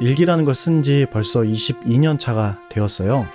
일기라는 걸 쓴 지 벌써 22년 차가 되었어요.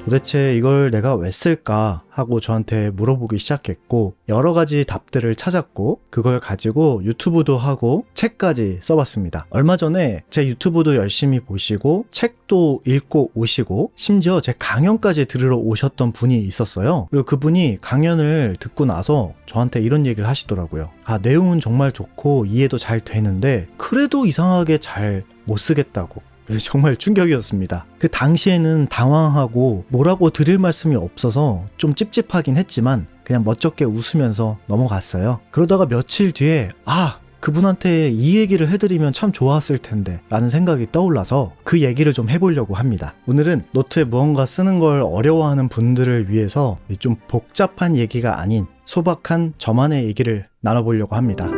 도대체 이걸 내가 왜 쓸까 하고 저한테 물어보기 시작했고 여러 가지 답들을 찾았고 그걸 가지고 유튜브도 하고 책까지 써봤습니다. 얼마 전에 제 유튜브도 열심히 보시고 책도 읽고 오시고 심지어 제 강연까지 들으러 오셨던 분이 있었어요. 그리고 그분이 강연을 듣고 나서 저한테 이런 얘기를 하시더라고요. 내용은 정말 좋고 이해도 잘 되는데 그래도 이상하게 잘 못 쓰겠다고. 정말 충격이었습니다. 그 당시에는 당황하고 뭐라고 드릴 말씀이 없어서 좀 찝찝하긴 했지만 그냥 멋쩍게 웃으면서 넘어갔어요. 그러다가 며칠 뒤에 그분한테 이 얘기를 해드리면 참 좋았을 텐데 라는 생각이 떠올라서 그 얘기를 좀 해보려고 합니다. 오늘은 노트에 무언가 쓰는 걸 어려워하는 분들을 위해서 좀 복잡한 얘기가 아닌 소박한 저만의 얘기를 나눠보려고 합니다.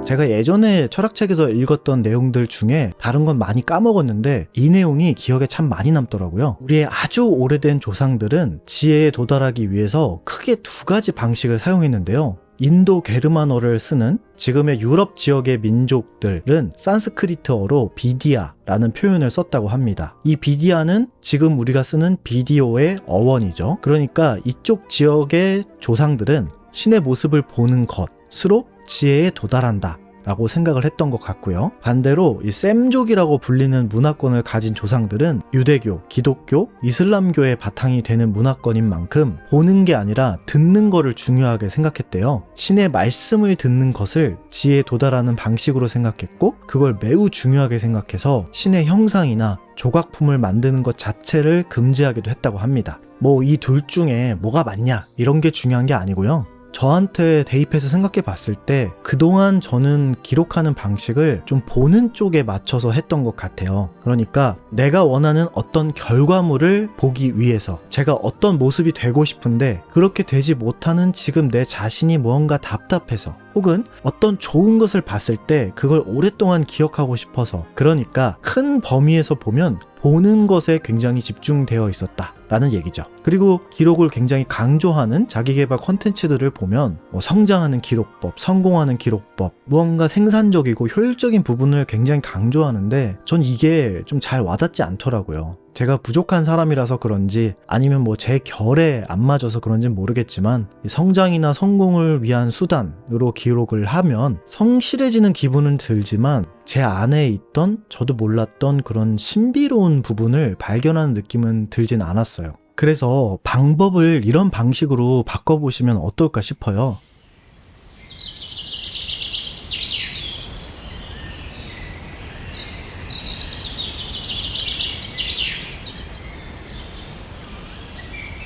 제가 예전에 철학책에서 읽었던 내용들 중에 다른 건 많이 까먹었는데 이 내용이 기억에 참 많이 남더라고요. 우리의 아주 오래된 조상들은 지혜에 도달하기 위해서 크게 두 가지 방식을 사용했는데요. 인도 게르만어를 쓰는 지금의 유럽 지역의 민족들은 산스크리트어로 비디아라는 표현을 썼다고 합니다. 이 비디아는 지금 우리가 쓰는 비디오의 어원이죠. 그러니까 이쪽 지역의 조상들은 신의 모습을 보는 것으로 지혜에 도달한다 라고 생각을 했던 것 같고요. 반대로 이 셈족이라고 불리는 문화권을 가진 조상들은 유대교, 기독교, 이슬람교의 바탕이 되는 문화권인 만큼 보는 게 아니라 듣는 거를 중요하게 생각했대요. 신의 말씀을 듣는 것을 지혜에 도달하는 방식으로 생각했고 그걸 매우 중요하게 생각해서 신의 형상이나 조각품을 만드는 것 자체를 금지하기도 했다고 합니다. 이 둘 중에 뭐가 맞냐 이런 게 중요한 게 아니고요. 저한테 대입해서 생각해 봤을 때 그동안 저는 기록하는 방식을 좀 보는 쪽에 맞춰서 했던 것 같아요. 그러니까 내가 원하는 어떤 결과물을 보기 위해서 제가 어떤 모습이 되고 싶은데 그렇게 되지 못하는 지금 내 자신이 무언가 답답해서 혹은 어떤 좋은 것을 봤을 때 그걸 오랫동안 기억하고 싶어서 그러니까 큰 범위에서 보면 보는 것에 굉장히 집중되어 있었다 라는 얘기죠. 그리고 기록을 굉장히 강조하는 자기계발 콘텐츠들을 보면 성장하는 기록법, 성공하는 기록법, 무언가 생산적이고 효율적인 부분을 굉장히 강조하는데 전 이게 좀 잘 와닿지 않더라고요. 제가 부족한 사람이라서 그런지 아니면 제 결에 안 맞아서 그런지는 모르겠지만 성장이나 성공을 위한 수단으로 기록을 하면 성실해지는 기분은 들지만 제 안에 있던 저도 몰랐던 그런 신비로운 부분을 발견하는 느낌은 들진 않았어요. 그래서 방법을 이런 방식으로 바꿔보시면 어떨까 싶어요.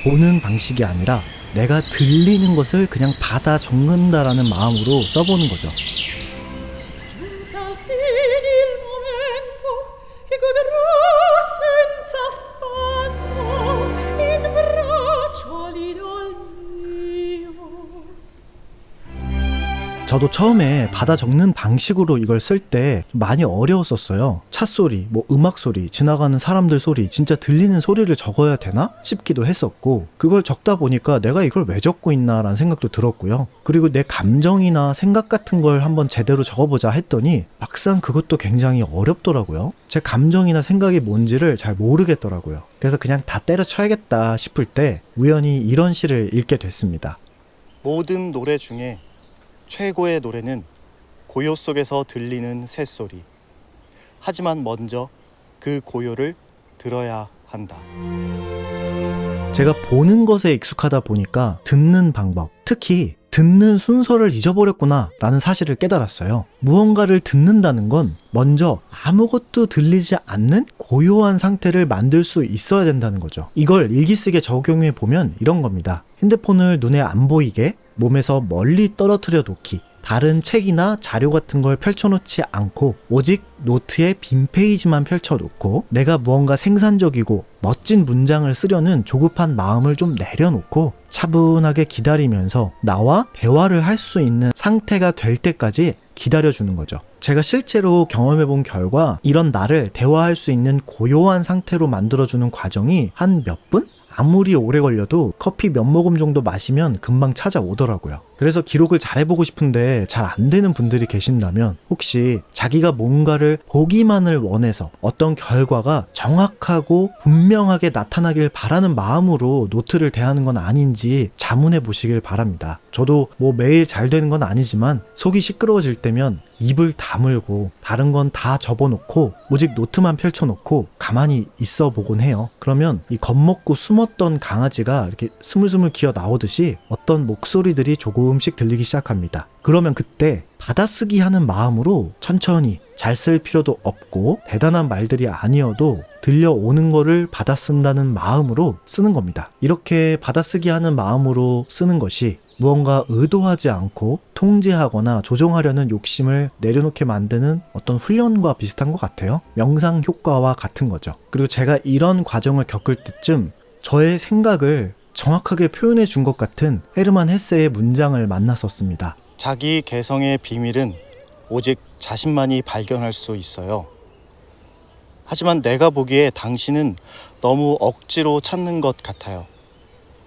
보는 방식이 아니라 내가 들리는 것을 그냥 받아 적는다라는 마음으로 써보는 거죠. 저도 처음에 받아 적는 방식으로 이걸 쓸 때 많이 어려웠었어요. 찻소리, 음악 소리, 지나가는 사람들 소리, 진짜 들리는 소리를 적어야 되나 싶기도 했었고 그걸 적다 보니까 내가 이걸 왜 적고 있나 라는 생각도 들었고요. 그리고 내 감정이나 생각 같은 걸 한번 제대로 적어보자 했더니 막상 그것도 굉장히 어렵더라고요. 제 감정이나 생각이 뭔지를 잘 모르겠더라고요. 그래서 그냥 다 때려쳐야겠다 싶을 때 우연히 이런 시를 읽게 됐습니다. 모든 노래 중에 최고의 노래는 고요 속에서 들리는 새소리. 하지만 먼저 그 고요를 들어야 한다. 제가 보는 것에 익숙하다 보니까 듣는 방법, 특히 듣는 순서를 잊어버렸구나 라는 사실을 깨달았어요. 무언가를 듣는다는 건 먼저 아무것도 들리지 않는 고요한 상태를 만들 수 있어야 된다는 거죠. 이걸 일기쓰기에 적용해 보면 이런 겁니다. 핸드폰을 눈에 안 보이게 몸에서 멀리 떨어뜨려 놓기, 다른 책이나 자료 같은 걸 펼쳐놓지 않고 오직 노트에 빈 페이지만 펼쳐놓고 내가 무언가 생산적이고 멋진 문장을 쓰려는 조급한 마음을 좀 내려놓고 차분하게 기다리면서 나와 대화를 할 수 있는 상태가 될 때까지 기다려주는 거죠. 제가 실제로 경험해본 결과 이런 나를 대화할 수 있는 고요한 상태로 만들어주는 과정이 한 몇 분? 아무리 오래 걸려도 커피 몇 모금 정도 마시면 금방 찾아오더라고요. 그래서 기록을 잘 해보고 싶은데 잘 안 되는 분들이 계신다면 혹시 자기가 뭔가를 보기만을 원해서 어떤 결과가 정확하고 분명하게 나타나길 바라는 마음으로 노트를 대하는 건 아닌지 자문해 보시길 바랍니다. 저도 뭐 매일 잘 되는 건 아니지만 속이 시끄러워질 때면 입을 다물고 다른 건 다 접어놓고 오직 노트만 펼쳐놓고 가만히 있어 보곤 해요. 그러면 이 겁먹고 숨었던 강아지가 이렇게 스물스물 기어 나오듯이 어떤 목소리들이 조금씩 들리기 시작합니다. 그러면 그때 받아쓰기 하는 마음으로 천천히 잘 쓸 필요도 없고 대단한 말들이 아니어도 들려오는 거를 받아쓴다는 마음으로 쓰는 겁니다. 이렇게 받아쓰기 하는 마음으로 쓰는 것이 무언가 의도하지 않고 통제하거나 조종하려는 욕심을 내려놓게 만드는 어떤 훈련과 비슷한 것 같아요. 명상 효과와 같은 거죠. 그리고 제가 이런 과정을 겪을 때쯤 저의 생각을 정확하게 표현해 준 것 같은 헤르만 헤세의 문장을 만났었습니다. 자기 개성의 비밀은 오직 자신만이 발견할 수 있어요. 하지만 내가 보기에 당신은 너무 억지로 찾는 것 같아요.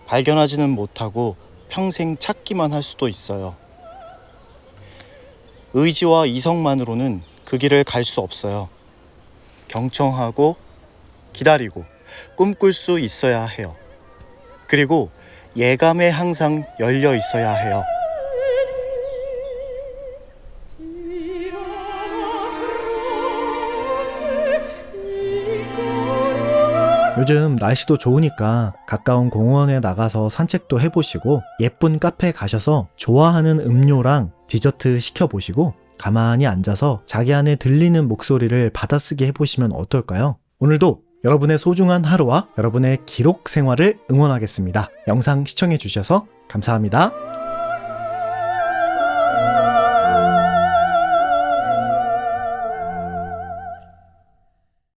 발견하지는 못하고 평생 찾기만 할 수도 있어요. 의지와 이성만으로는 그 길을 갈 수 없어요. 경청하고 기다리고 꿈꿀 수 있어야 해요. 그리고 예감에 항상 열려 있어야 해요. 요즘 날씨도 좋으니까 가까운 공원에 나가서 산책도 해보시고 예쁜 카페 가셔서 좋아하는 음료랑 디저트 시켜보시고 가만히 앉아서 자기 안에 들리는 목소리를 받아쓰기 해보시면 어떨까요? 오늘도 여러분의 소중한 하루와 여러분의 기록 생활을 응원하겠습니다. 영상 시청해주셔서 감사합니다.